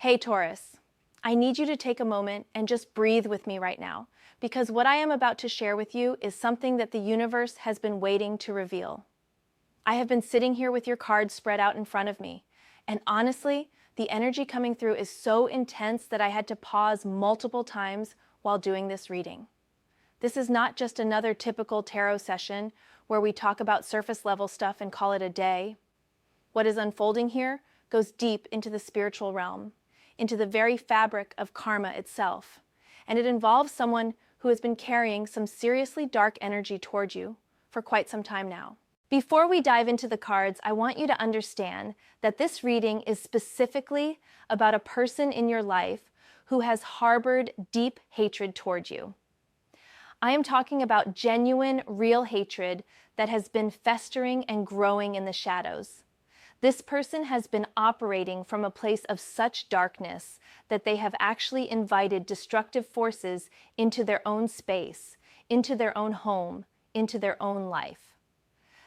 Hey Taurus, I need you to take a moment and just breathe with me right now, because what I am about to share with you is something that the universe has been waiting to reveal. I have been sitting here with your cards spread out in front of me, and honestly, the energy coming through is so intense that I had to pause multiple times while doing this reading. This is not just another typical tarot session where we talk about surface level stuff and call it a day. What is unfolding here goes deep into the spiritual realm, into the very fabric of karma itself, and it involves someone who has been carrying some seriously dark energy toward you for quite some time now. Before we dive into the cards, I want you to understand that this reading is specifically about a person in your life who has harbored deep hatred toward you. I am talking about genuine, real hatred that has been festering and growing in the shadows. This person has been operating from a place of such darkness that they have actually invited destructive forces into their own space, into their own home, into their own life.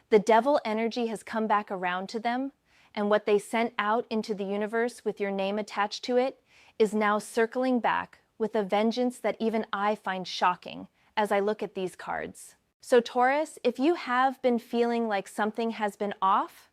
The devil energy has come back around to them, and what they sent out into the universe with your name attached to it is now circling back with a vengeance that even I find shocking as I look at these cards. So Taurus, if you have been feeling like something has been off,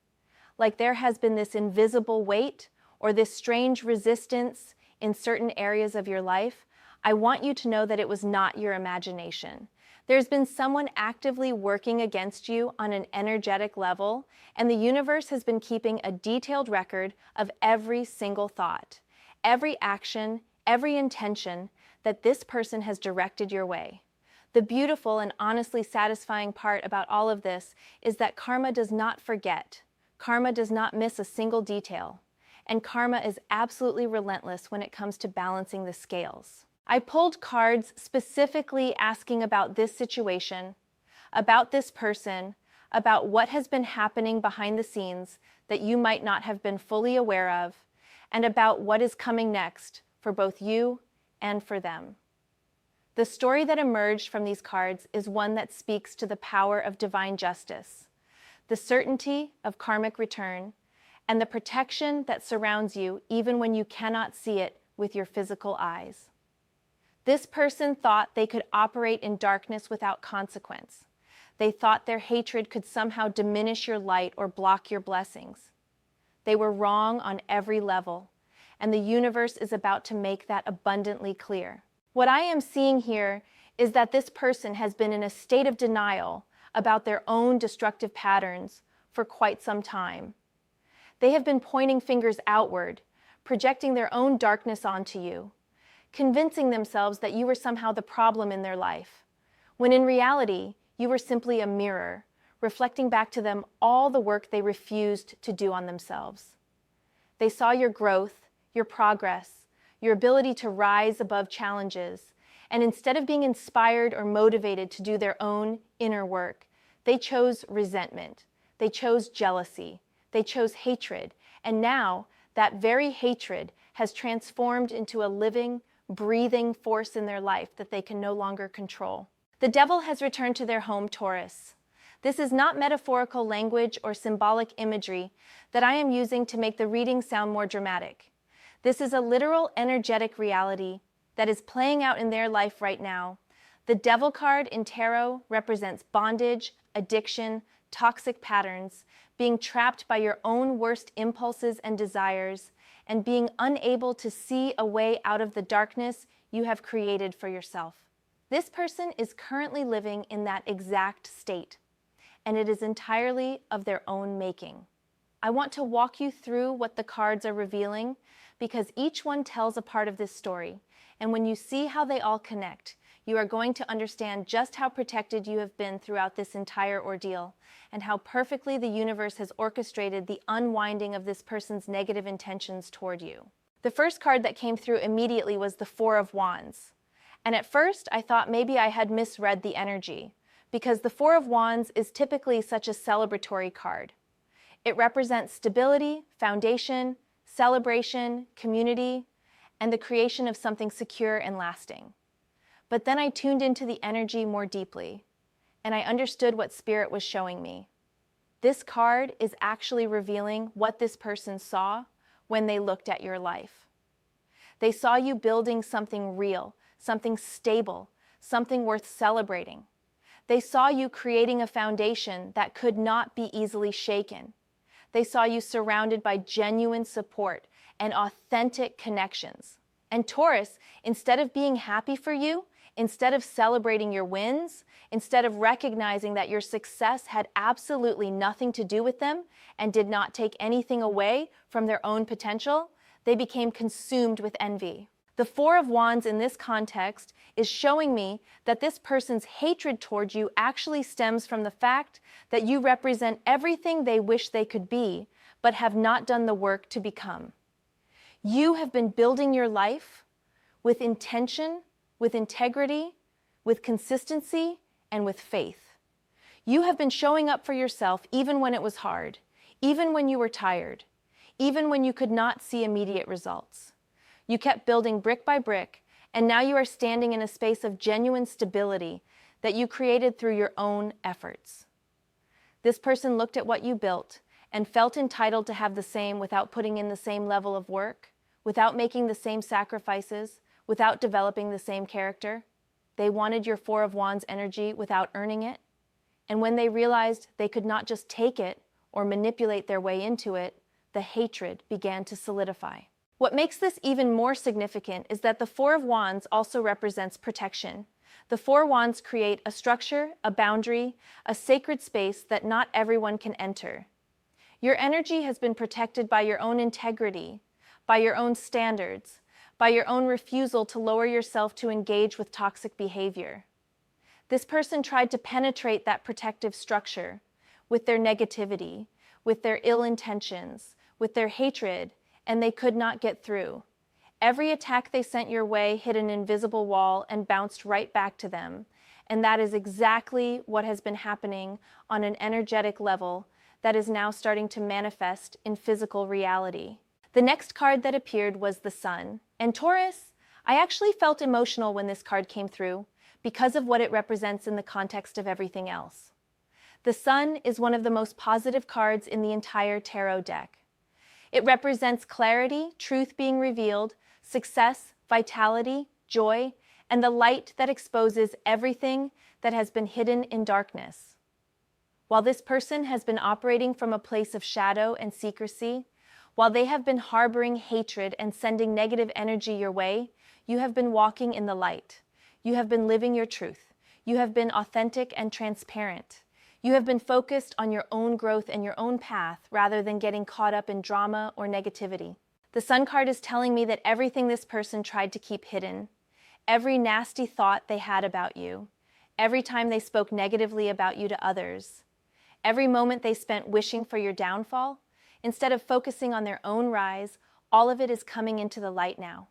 like there has been this invisible weight or this strange resistance in certain areas of your life, I want you to know that it was not your imagination. There's been someone actively working against you on an energetic level, and the universe has been keeping a detailed record of every single thought, every action, every intention that this person has directed your way. The beautiful and honestly satisfying part about all of this is that karma does not forget. Karma does not miss a single detail, and karma is absolutely relentless when it comes to balancing the scales. I pulled cards specifically asking about this situation, about this person, about what has been happening behind the scenes that you might not have been fully aware of, and about what is coming next for both you and for them. The story that emerged from these cards is one that speaks to the power of divine justice, the certainty of karmic return, and the protection that surrounds you even when you cannot see it with your physical eyes. This person thought they could operate in darkness without consequence. They thought their hatred could somehow diminish your light or block your blessings. They were wrong on every level, and the universe is about to make that abundantly clear. What I am seeing here is that this person has been in a state of denial about their own destructive patterns for quite some time. They have been pointing fingers outward, projecting their own darkness onto you, convincing themselves that you were somehow the problem in their life, when in reality, you were simply a mirror, reflecting back to them all the work they refused to do on themselves. They saw your growth, your progress, your ability to rise above challenges, and instead of being inspired or motivated to do their own inner work, they chose resentment, they chose jealousy, they chose hatred, and now that very hatred has transformed into a living, breathing force in their life that they can no longer control. The devil has returned to their home, Taurus. This is not metaphorical language or symbolic imagery that I am using to make the reading sound more dramatic. This is a literal energetic reality that is playing out in their life right now. The devil card in tarot represents bondage, addiction, toxic patterns, being trapped by your own worst impulses and desires, and being unable to see a way out of the darkness you have created for yourself. This person is currently living in that exact state, and it is entirely of their own making. I want to walk you through what the cards are revealing, because each one tells a part of this story, and when you see how they all connect, you are going to understand just how protected you have been throughout this entire ordeal, and how perfectly the universe has orchestrated the unwinding of this person's negative intentions toward you. The first card that came through immediately was the Four of Wands, and at first I thought maybe I had misread the energy, because the Four of Wands is typically such a celebratory card. It represents stability, foundation, celebration, community, and the creation of something secure and lasting. But then I tuned into the energy more deeply, and I understood what Spirit was showing me. This card is actually revealing what this person saw when they looked at your life. They saw you building something real, something stable, something worth celebrating. They saw you creating a foundation that could not be easily shaken. They saw you surrounded by genuine support and authentic connections. And Taurus, instead of being happy for you, instead of celebrating your wins, instead of recognizing that your success had absolutely nothing to do with them and did not take anything away from their own potential, they became consumed with envy. The Four of Wands in this context is showing me that this person's hatred towards you actually stems from the fact that you represent everything they wish they could be, but have not done the work to become. You have been building your life with intention, with integrity, with consistency, and with faith. You have been showing up for yourself even when it was hard, even when you were tired, even when you could not see immediate results. You kept building brick by brick, and now you are standing in a space of genuine stability that you created through your own efforts. This person looked at what you built and felt entitled to have the same without putting in the same level of work, without making the same sacrifices, without developing the same character. They wanted your Four of Wands energy without earning it. And when they realized they could not just take it or manipulate their way into it, the hatred began to solidify. What makes this even more significant is that the Four of Wands also represents protection. The Four Wands create a structure, a boundary, a sacred space that not everyone can enter. Your energy has been protected by your own integrity, by your own standards, by your own refusal to lower yourself to engage with toxic behavior. This person tried to penetrate that protective structure with their negativity, with their ill intentions, with their hatred, and they could not get through. Every attack they sent your way hit an invisible wall and bounced right back to them. And that is exactly what has been happening on an energetic level that is now starting to manifest in physical reality. The next card that appeared was the Sun. And Taurus, I actually felt emotional when this card came through because of what it represents in the context of everything else. The Sun is one of the most positive cards in the entire tarot deck. It represents clarity, truth being revealed, success, vitality, joy, and the light that exposes everything that has been hidden in darkness. While this person has been operating from a place of shadow and secrecy, while they have been harboring hatred and sending negative energy your way, you have been walking in the light. You have been living your truth. You have been authentic and transparent. You have been focused on your own growth and your own path rather than getting caught up in drama or negativity. The Sun card is telling me that everything this person tried to keep hidden, every nasty thought they had about you, every time they spoke negatively about you to others, every moment they spent wishing for your downfall, instead of focusing on their own rise, all of it is coming into the light now.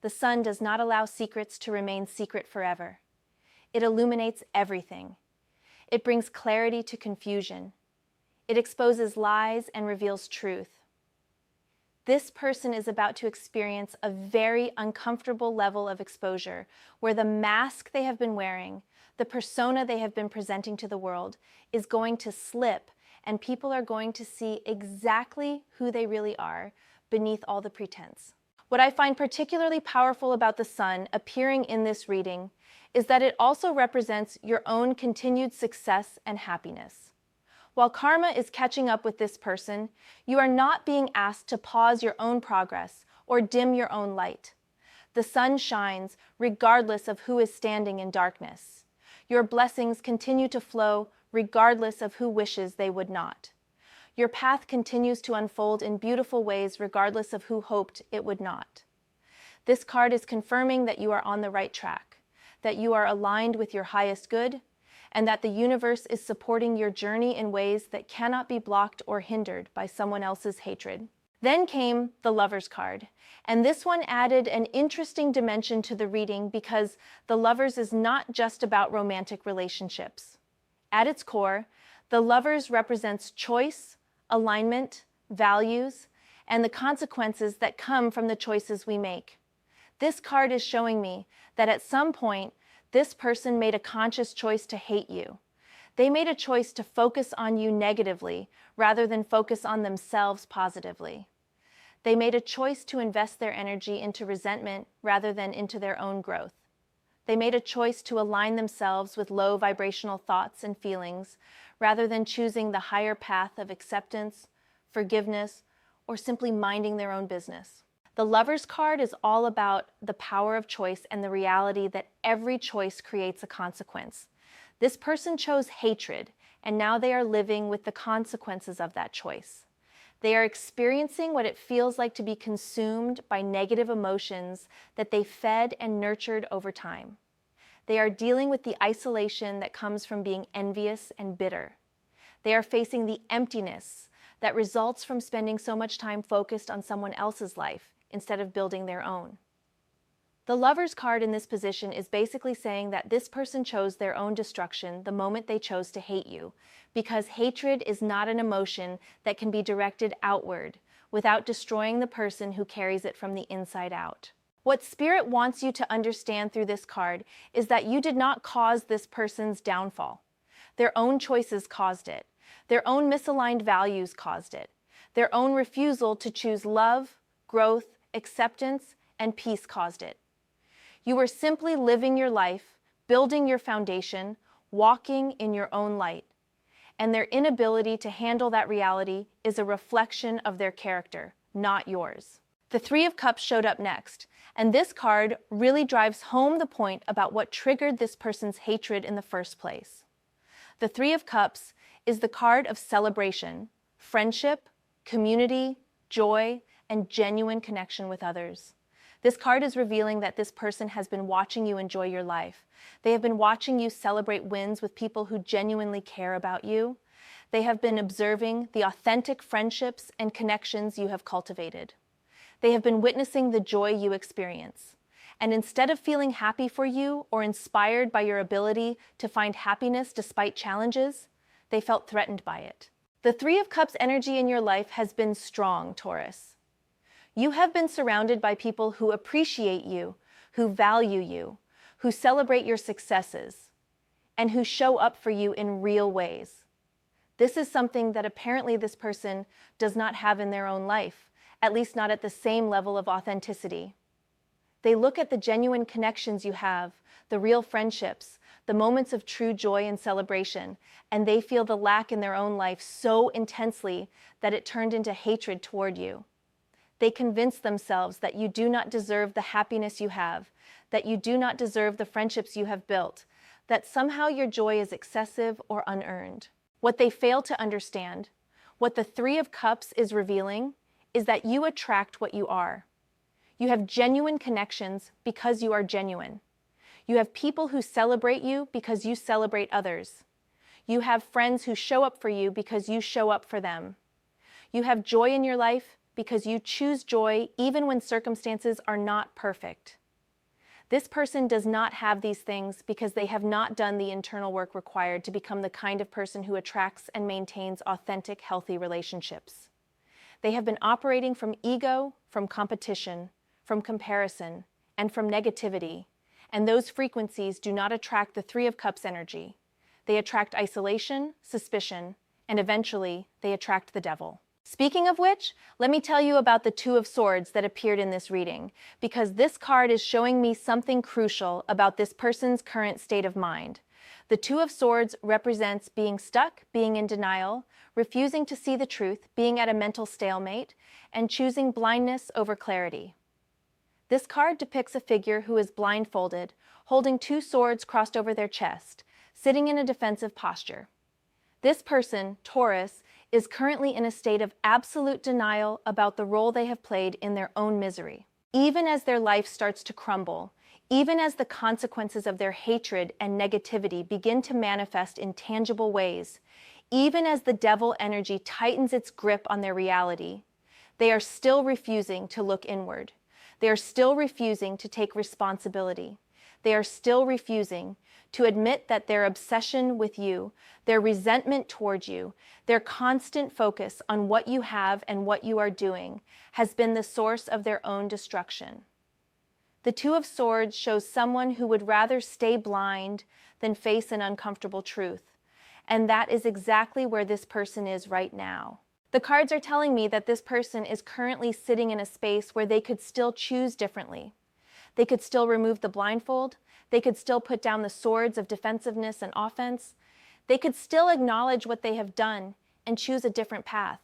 The Sun does not allow secrets to remain secret forever. It illuminates everything. It brings clarity to confusion. It exposes lies and reveals truth. This person is about to experience a very uncomfortable level of exposure where the mask they have been wearing, the persona they have been presenting to the world, is going to slip, and people are going to see exactly who they really are beneath all the pretense. What I find particularly powerful about the Sun appearing in this reading is that it also represents your own continued success and happiness. While karma is catching up with this person, you are not being asked to pause your own progress or dim your own light. The Sun shines regardless of who is standing in darkness. Your blessings continue to flow regardless of who wishes they would not. Your path continues to unfold in beautiful ways regardless of who hoped it would not. This card is confirming that you are on the right track, that you are aligned with your highest good, and that the universe is supporting your journey in ways that cannot be blocked or hindered by someone else's hatred. Then came the Lovers card, and this one added an interesting dimension to the reading because the Lovers is not just about romantic relationships. At its core, the Lovers represents choice, alignment, values, and the consequences that come from the choices we make. This card is showing me that at some point, this person made a conscious choice to hate you. They made a choice to focus on you negatively rather than focus on themselves positively. They made a choice to invest their energy into resentment rather than into their own growth. They made a choice to align themselves with low vibrational thoughts and feelings rather than choosing the higher path of acceptance, forgiveness, or simply minding their own business. The Lover's card is all about the power of choice and the reality that every choice creates a consequence. This person chose hatred, and now they are living with the consequences of that choice. They are experiencing what it feels like to be consumed by negative emotions that they fed and nurtured over time. They are dealing with the isolation that comes from being envious and bitter. They are facing the emptiness that results from spending so much time focused on someone else's life instead of building their own. The Lover's card in this position is basically saying that this person chose their own destruction the moment they chose to hate you, because hatred is not an emotion that can be directed outward without destroying the person who carries it from the inside out. What Spirit wants you to understand through this card is that you did not cause this person's downfall. Their own choices caused it. Their own misaligned values caused it. Their own refusal to choose love, growth, acceptance, and peace caused it. You were simply living your life, building your foundation, walking in your own light. And their inability to handle that reality is a reflection of their character, not yours. The Three of Cups showed up next, and this card really drives home the point about what triggered this person's hatred in the first place. The Three of Cups is the card of celebration, friendship, community, joy, and genuine connection with others. This card is revealing that this person has been watching you enjoy your life. They have been watching you celebrate wins with people who genuinely care about you. They have been observing the authentic friendships and connections you have cultivated. They have been witnessing the joy you experience. And instead of feeling happy for you or inspired by your ability to find happiness despite challenges, they felt threatened by it. The Three of Cups energy in your life has been strong, Taurus. You have been surrounded by people who appreciate you, who value you, who celebrate your successes, and who show up for you in real ways. This is something that apparently this person does not have in their own life, at least not at the same level of authenticity. They look at the genuine connections you have, the real friendships, the moments of true joy and celebration, and they feel the lack in their own life so intensely that it turned into hatred toward you. They convince themselves that you do not deserve the happiness you have, that you do not deserve the friendships you have built, that somehow your joy is excessive or unearned. What they fail to understand, what the Three of Cups is revealing, is that you attract what you are. You have genuine connections because you are genuine. You have people who celebrate you because you celebrate others. You have friends who show up for you because you show up for them. You have joy in your life because you choose joy even when circumstances are not perfect. This person does not have these things because they have not done the internal work required to become the kind of person who attracts and maintains authentic, healthy relationships. They have been operating from ego, from competition, from comparison, and from negativity, and those frequencies do not attract the Three of Cups energy. They attract isolation, suspicion, and eventually they attract the devil. Speaking of which, let me tell you about the Two of Swords that appeared in this reading, because this card is showing me something crucial about this person's current state of mind. The Two of Swords represents being stuck, being in denial, refusing to see the truth, being at a mental stalemate, and choosing blindness over clarity. This card depicts a figure who is blindfolded, holding two swords crossed over their chest, sitting in a defensive posture. This person, Taurus, is currently in a state of absolute denial about the role they have played in their own misery. Even as their life starts to crumble, even as the consequences of their hatred and negativity begin to manifest in tangible ways, even as the devil energy tightens its grip on their reality, they are still refusing to look inward. They are still refusing to take responsibility. They are still refusing to admit that their obsession with you, their resentment towards you, their constant focus on what you have and what you are doing has been the source of their own destruction. The Two of Swords shows someone who would rather stay blind than face an uncomfortable truth, and that is exactly where this person is right now. The cards are telling me that this person is currently sitting in a space where they could still choose differently. They could still remove the blindfold. They could still put down the swords of defensiveness and offense. They could still acknowledge what they have done and choose a different path.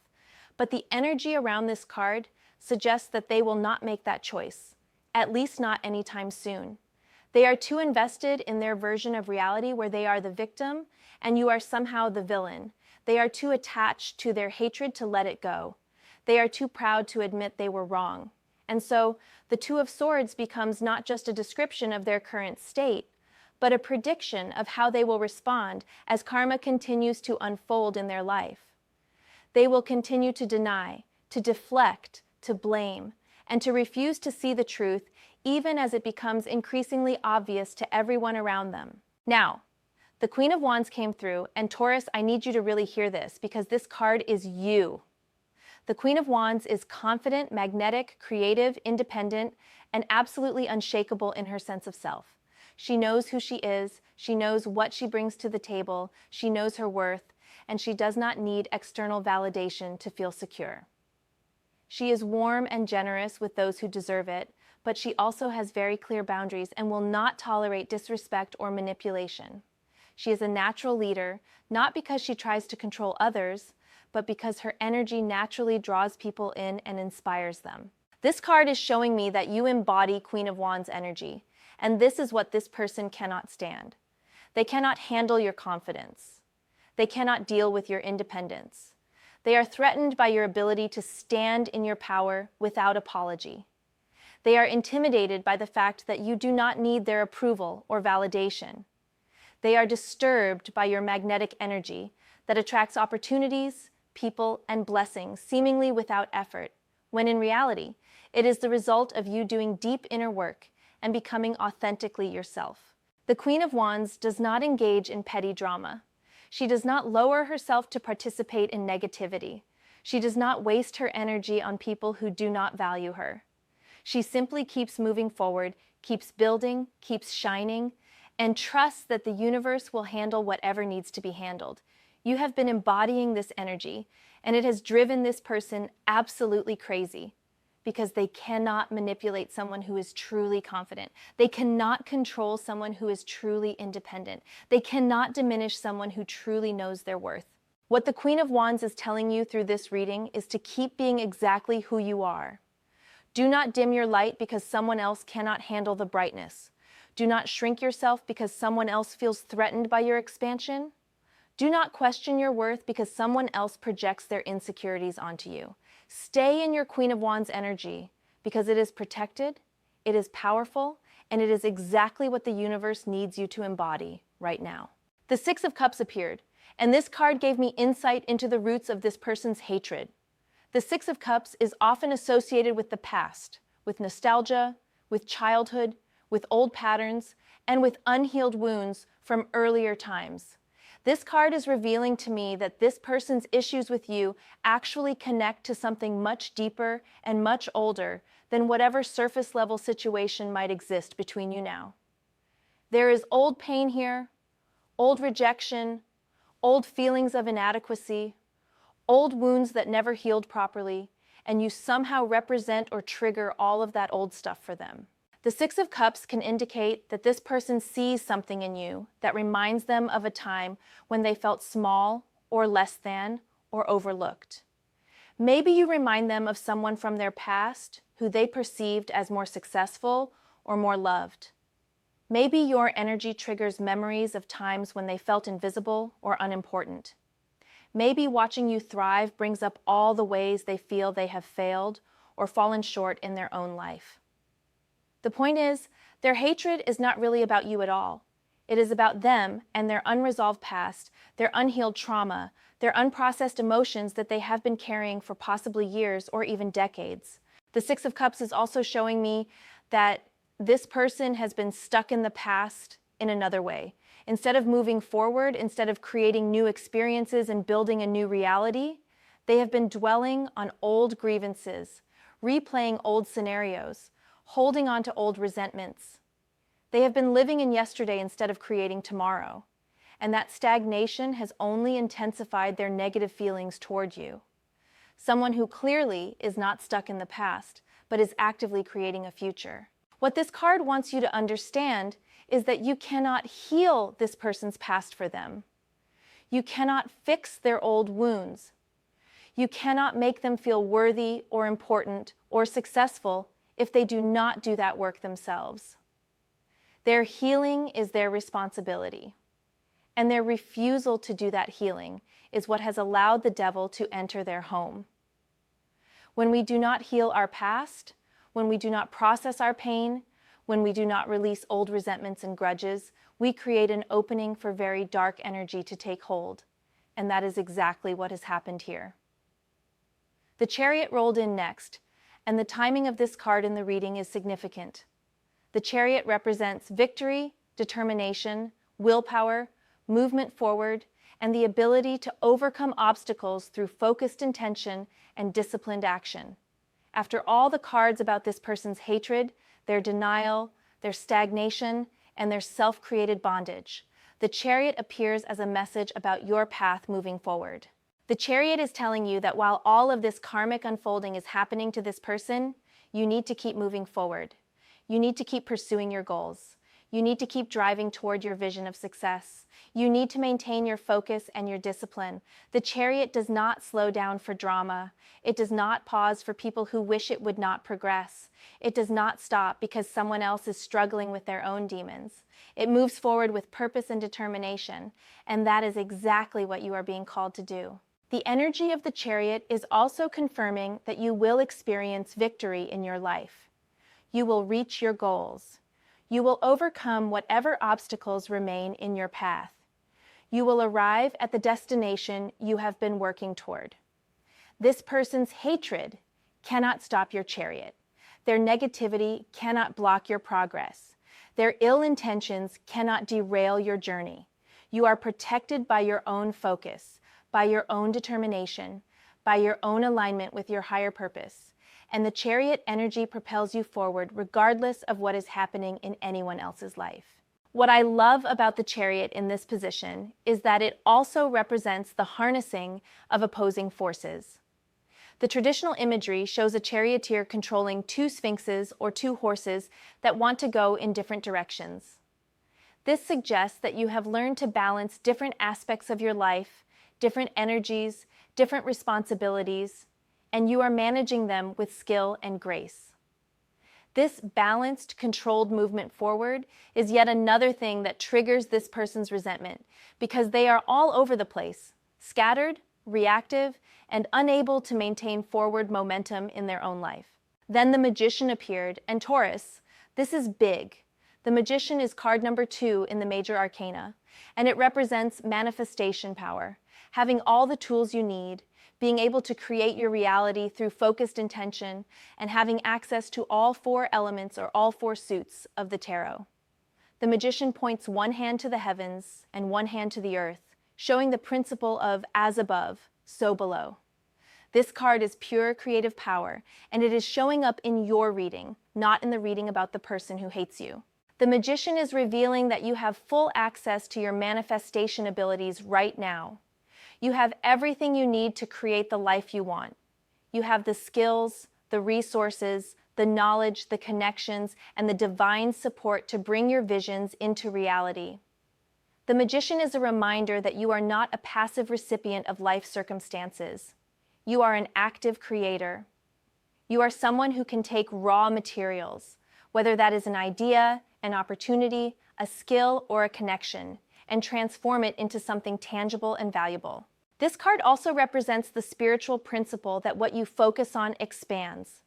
But the energy around this card suggests that they will not make that choice, at least not anytime soon. They are too invested in their version of reality where they are the victim and you are somehow the villain. They are too attached to their hatred to let it go. They are too proud to admit they were wrong. And so the Two of Swords becomes not just a description of their current state, but a prediction of how they will respond as karma continues to unfold in their life. They will continue to deny, to deflect, to blame, and to refuse to see the truth even as it becomes increasingly obvious to everyone around them. Now, the Queen of Wands came through, and Taurus, I need you to really hear this because this card is you. The Queen of Wands is confident, magnetic, creative, independent, and absolutely unshakable in her sense of self. She knows who she is, she knows what she brings to the table, she knows her worth, and she does not need external validation to feel secure. She is warm and generous with those who deserve it, but she also has very clear boundaries and will not tolerate disrespect or manipulation. She is a natural leader, not because she tries to control others, but because her energy naturally draws people in and inspires them. This card is showing me that you embody Queen of Wands energy, and this is what this person cannot stand. They cannot handle your confidence. They cannot deal with your independence. They are threatened by your ability to stand in your power without apology. They are intimidated by the fact that you do not need their approval or validation. They are disturbed by your magnetic energy that attracts opportunities, people, and blessings seemingly without effort, when in reality, it is the result of you doing deep inner work and becoming authentically yourself. The Queen of Wands does not engage in petty drama. She does not lower herself to participate in negativity. She does not waste her energy on people who do not value her. She simply keeps moving forward, keeps building, keeps shining, and trusts that the universe will handle whatever needs to be handled. You have been embodying this energy, and it has driven this person absolutely crazy because they cannot manipulate someone who is truly confident. They cannot control someone who is truly independent. They cannot diminish someone who truly knows their worth. What the Queen of Wands is telling you through this reading is to keep being exactly who you are. Do not dim your light because someone else cannot handle the brightness. Do not shrink yourself because someone else feels threatened by your expansion. Do not question your worth because someone else projects their insecurities onto you. Stay in your Queen of Wands energy because it is protected, it is powerful, and it is exactly what the universe needs you to embody right now. The Six of Cups appeared, and this card gave me insight into the roots of this person's hatred. The Six of Cups is often associated with the past, with nostalgia, with childhood, with old patterns, and with unhealed wounds from earlier times. This card is revealing to me that this person's issues with you actually connect to something much deeper and much older than whatever surface level situation might exist between you now. There is old pain here, old rejection, old feelings of inadequacy, old wounds that never healed properly, and you somehow represent or trigger all of that old stuff for them. The Six of Cups can indicate that this person sees something in you that reminds them of a time when they felt small or less than or overlooked. Maybe you remind them of someone from their past who they perceived as more successful or more loved. Maybe your energy triggers memories of times when they felt invisible or unimportant. Maybe watching you thrive brings up all the ways they feel they have failed or fallen short in their own life. The point is, their hatred is not really about you at all. It is about them and their unresolved past, their unhealed trauma, their unprocessed emotions that they have been carrying for possibly years or even decades. The Six of Cups is also showing me that this person has been stuck in the past in another way. Instead of moving forward, instead of creating new experiences and building a new reality, they have been dwelling on old grievances, replaying old scenarios, holding on to old resentments. They have been living in yesterday instead of creating tomorrow, and that stagnation has only intensified their negative feelings toward you. someone who clearly is not stuck in the past, but is actively creating a future. What this card wants you to understand is that you cannot heal this person's past for them. You cannot fix their old wounds. You cannot make them feel worthy or important or successful if they do not do that work themselves. Their healing is their responsibility, and their refusal to do that healing is what has allowed the devil to enter their home. When we do not heal our past, when we do not process our pain, when we do not release old resentments and grudges, we create an opening for very dark energy to take hold, and that is exactly what has happened here. The Chariot rolled in next, and the timing of this card in the reading is significant. The Chariot represents victory, determination, willpower, movement forward, and the ability to overcome obstacles through focused intention and disciplined action. After all the cards about this person's hatred, their denial, their stagnation, and their self-created bondage, the Chariot appears as a message about your path moving forward. The Chariot is telling you that while all of this karmic unfolding is happening to this person, you need to keep moving forward. You need to keep pursuing your goals. You need to keep driving toward your vision of success. You need to maintain your focus and your discipline. The Chariot does not slow down for drama. It does not pause for people who wish it would not progress. It does not stop because someone else is struggling with their own demons. It moves forward with purpose and determination, and that is exactly what you are being called to do. The energy of the Chariot is also confirming that you will experience victory in your life. You will reach your goals. You will overcome whatever obstacles remain in your path. You will arrive at the destination you have been working toward. This person's hatred cannot stop your Chariot. Their negativity cannot block your progress. Their ill intentions cannot derail your journey. You are protected by your own focus, by your own determination, by your own alignment with your higher purpose. And the Chariot energy propels you forward regardless of what is happening in anyone else's life. What I love about the Chariot in this position is that it also represents the harnessing of opposing forces. The traditional imagery shows a charioteer controlling two sphinxes or two horses that want to go in different directions. This suggests that you have learned to balance different aspects of your life, different energies, different responsibilities, and you are managing them with skill and grace. This balanced, controlled movement forward is yet another thing that triggers this person's resentment because they are all over the place, scattered, reactive, and unable to maintain forward momentum in their own life. Then the Magician appeared, and Taurus, this is big. The Magician is card number 2 in the major arcana, and it represents manifestation power, having all the tools you need, being able to create your reality through focused intention, and having access to all 4 elements or all 4 suits of the tarot. The Magician points one hand to the heavens and one hand to the earth, showing the principle of as above, so below. This card is pure creative power, and it is showing up in your reading, not in the reading about the person who hates you. The Magician is revealing that you have full access to your manifestation abilities right now. You have everything you need to create the life you want. You have the skills, the resources, the knowledge, the connections, and the divine support to bring your visions into reality. The Magician is a reminder that you are not a passive recipient of life circumstances. You are an active creator. You are someone who can take raw materials, whether that is an idea, an opportunity, a skill, or a connection, and transform it into something tangible and valuable. This card also represents the spiritual principle that what you focus on expands.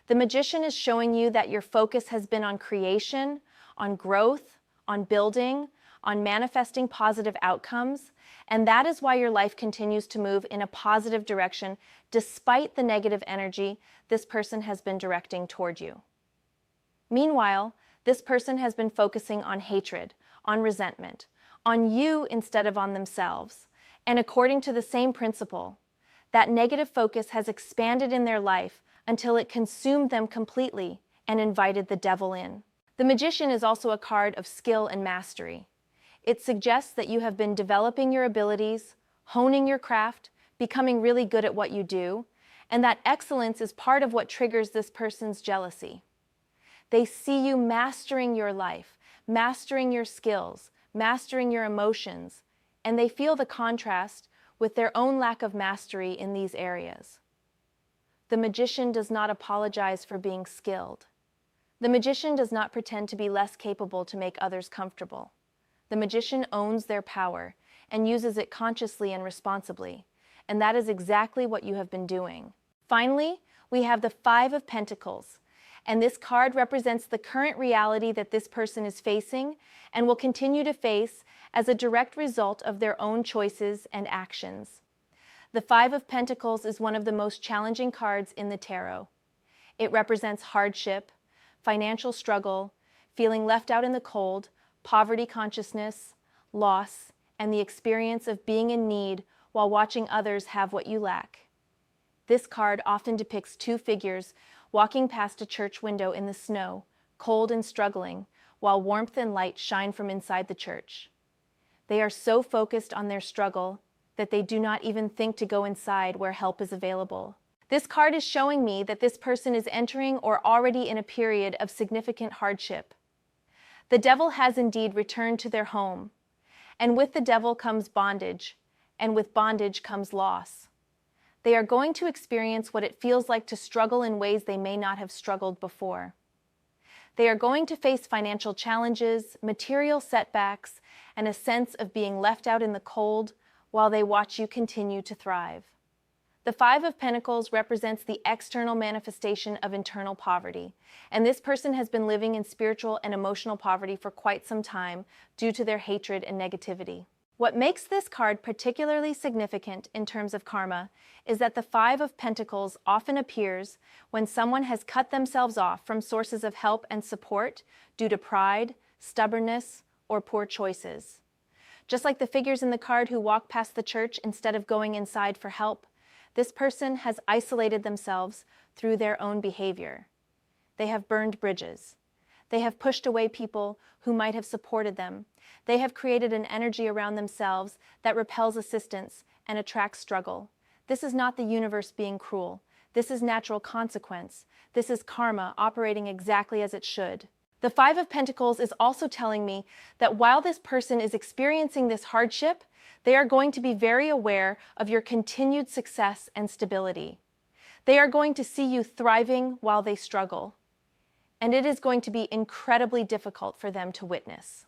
The Magician is showing you that your focus has been on creation, on growth, on building, on manifesting positive outcomes, and that is why your life continues to move in a positive direction despite the negative energy this person has been directing toward you. Meanwhile, this person has been focusing on hatred, on resentment, on you instead of on themselves. And according to the same principle, that negative focus has expanded in their life until it consumed them completely and invited the devil in. The Magician is also a card of skill and mastery. It suggests that you have been developing your abilities, honing your craft, becoming really good at what you do, And that excellence is part of what triggers this person's jealousy. They see you mastering your life, mastering your skills, mastering your emotions, and they feel the contrast with their own lack of mastery in these areas. The magician does not apologize for being skilled. The magician does not pretend to be less capable to make others comfortable. The magician owns their power and uses it consciously and responsibly, and that is exactly what you have been doing. Finally, we have the Five of Pentacles, and this card represents the current reality that this person is facing and will continue to face as a direct result of their own choices and actions. The Five of Pentacles is one of the most challenging cards in the tarot. It represents hardship, financial struggle, feeling left out in the cold, poverty consciousness, loss, and the experience of being in need while watching others have what you lack. This card often depicts two figures walking past a church window in the snow, cold and struggling, while warmth and light shine from inside the church. They are so focused on their struggle that they do not even think to go inside where help is available. This card is showing me that this person is entering or already in a period of significant hardship. The devil has indeed returned to their home, and with the devil comes bondage, and with bondage comes loss. They are going to experience what it feels like to struggle in ways they may not have struggled before. They are going to face financial challenges, material setbacks, and a sense of being left out in the cold while they watch you continue to thrive. The Five of Pentacles represents the external manifestation of internal poverty, and this person has been living in spiritual and emotional poverty for quite some time due to their hatred and negativity. What makes this card particularly significant in terms of karma is that the Five of Pentacles often appears when someone has cut themselves off from sources of help and support due to pride, stubbornness, or poor choices. Just like the figures in the card who walk past the church instead of going inside for help, this person has isolated themselves through their own behavior. They have burned bridges. They have pushed away people who might have supported them. They have created an energy around themselves that repels assistance and attracts struggle. This is not the universe being cruel. This is natural consequence. This is karma operating exactly as it should. The Five of Pentacles is also telling me that while this person is experiencing this hardship, they are going to be very aware of your continued success and stability. They are going to see you thriving while they struggle, and it is going to be incredibly difficult for them to witness.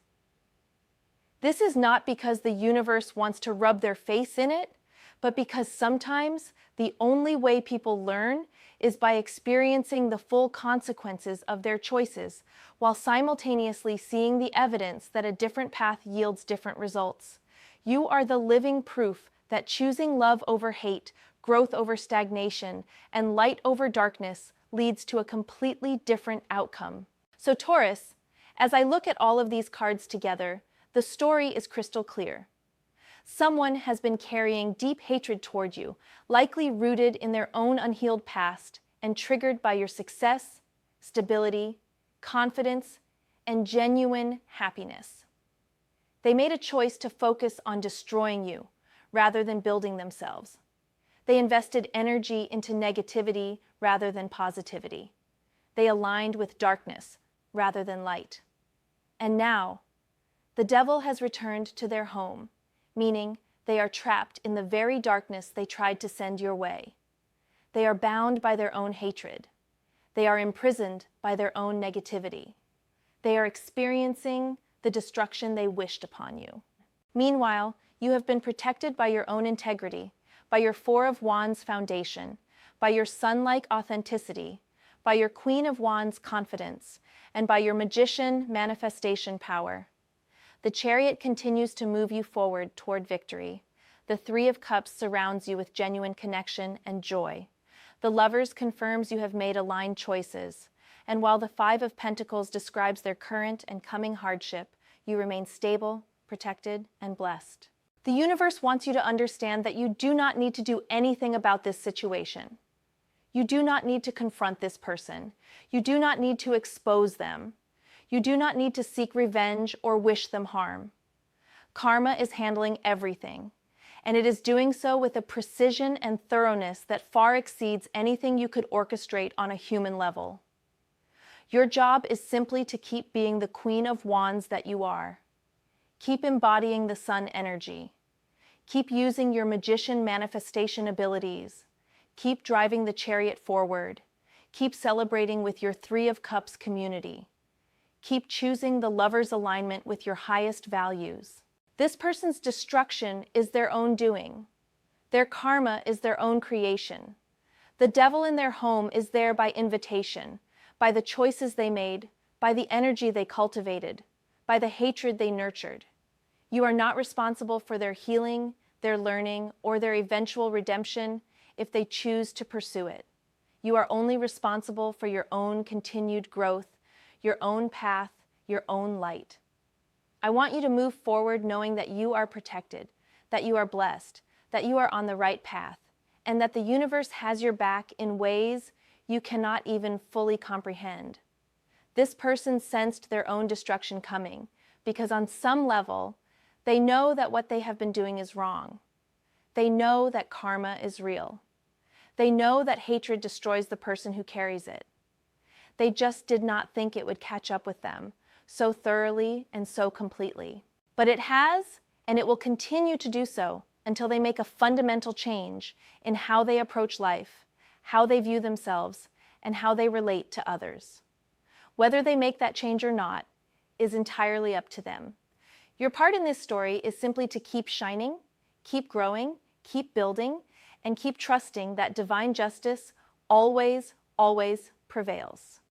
This is not because the universe wants to rub their face in it, but because sometimes the only way people learn is by experiencing the full consequences of their choices, while simultaneously seeing the evidence that a different path yields different results. You are the living proof that choosing love over hate, growth over stagnation, and light over darkness leads to a completely different outcome. So Taurus, as I look at all of these cards together, the story is crystal clear. Someone has been carrying deep hatred toward you, likely rooted in their own unhealed past and triggered by your success, stability, confidence, and genuine happiness. They made a choice to focus on destroying you rather than building themselves. They invested energy into negativity rather than positivity. They aligned with darkness rather than light. And now, the devil has returned to their home, meaning they are trapped in the very darkness they tried to send your way. They are bound by their own hatred. They are imprisoned by their own negativity. They are experiencing the destruction they wished upon you. Meanwhile, you have been protected by your own integrity, by your Four of Wands foundation, by your sun-like authenticity, by your Queen of Wands confidence, and by your Magician manifestation power. The Chariot continues to move you forward toward victory. The Three of Cups surrounds you with genuine connection and joy. The Lovers confirms you have made aligned choices. And while the Five of Pentacles describes their current and coming hardship, you remain stable, protected, and blessed. The universe wants you to understand that you do not need to do anything about this situation. You do not need to confront this person. You do not need to expose them. You do not need to seek revenge or wish them harm. Karma is handling everything, and it is doing so with a precision and thoroughness that far exceeds anything you could orchestrate on a human level. Your job is simply to keep being the Queen of Wands that you are. Keep embodying the sun energy. Keep using your magician manifestation abilities. Keep driving the chariot forward. Keep celebrating with your Three of Cups community. Keep choosing the lover's alignment with your highest values. This person's destruction is their own doing. Their karma is their own creation. The devil in their home is there by invitation, by the choices they made, by the energy they cultivated, by the hatred they nurtured. You are not responsible for their healing, their learning, or their eventual redemption if they choose to pursue it. You are only responsible for your own continued growth, your own path, your own light. I want you to move forward knowing that you are protected, that you are blessed, that you are on the right path, and that the universe has your back in ways you cannot even fully comprehend. This person sensed their own destruction coming because on some level, they know that what they have been doing is wrong. They know that karma is real. They know that hatred destroys the person who carries it. They just did not think it would catch up with them so thoroughly and so completely. But it has, and it will continue to do so until they make a fundamental change in how they approach life, how they view themselves, and how they relate to others. Whether they make that change or not is entirely up to them. Your part in this story is simply to keep shining, keep growing, keep building, and keep trusting that divine justice always, always prevails.